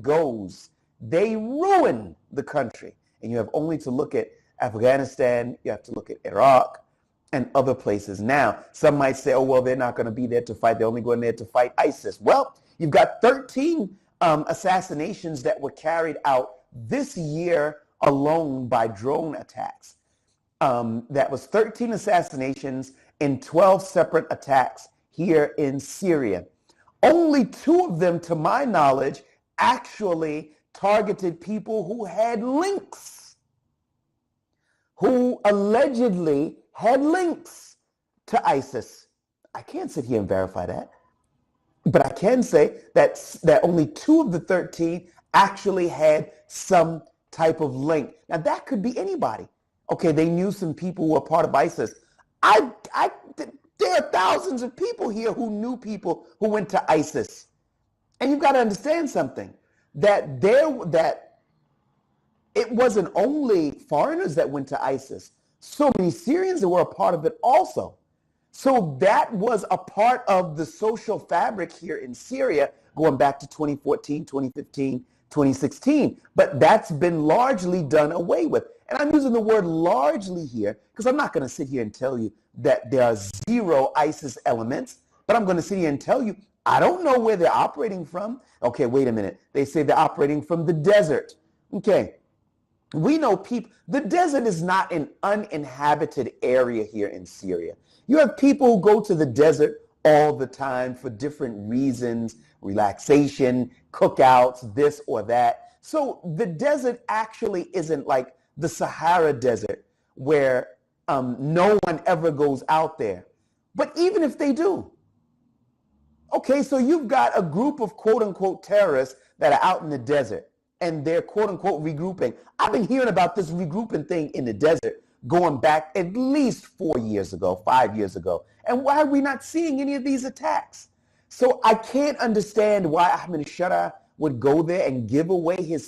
goes, they ruin the country. And you have only to look at Afghanistan, you have to look at Iraq, and other places. Now, some might say, oh, well, they're not going to be there to fight. They're only going there to fight ISIS. Well, you've got 13 assassinations that were carried out this year alone by drone attacks. That was 13 assassinations in 12 separate attacks here in Syria. Only 2 of them, to my knowledge, actually targeted people who had links, who allegedly had links to ISIS. I can't sit here and verify that, but I can say that only 2 of the 13 actually had some type of link. Now that could be anybody. Okay, they knew some people who were part of ISIS. There are thousands of people here who knew people who went to ISIS. And you've got to understand something, that it wasn't only foreigners that went to ISIS. So many Syrians that were a part of it also. So that was a part of the social fabric here in Syria going back to 2014, 2015, 2016. But that's been largely done away with. And I'm using the word largely here because I'm not going to sit here and tell you that there are 0 ISIS elements, but I'm going to sit here and tell you, I don't know where they're operating from. Okay, wait a minute. They say they're operating from the desert. Okay. We know the desert is not an uninhabited area here in Syria. You have people who go to the desert all the time for different reasons, relaxation, cookouts, this or that. So the desert actually isn't like the Sahara Desert where no one ever goes out there. But even if they do, okay, so you've got a group of quote-unquote terrorists that are out in the desert, and they're quote-unquote regrouping. I've been hearing about this regrouping thing in the desert going back at least 4 years ago, 5 years ago. And why are we not seeing any of these attacks? So I can't understand why Ahmed Shara would go there and give away his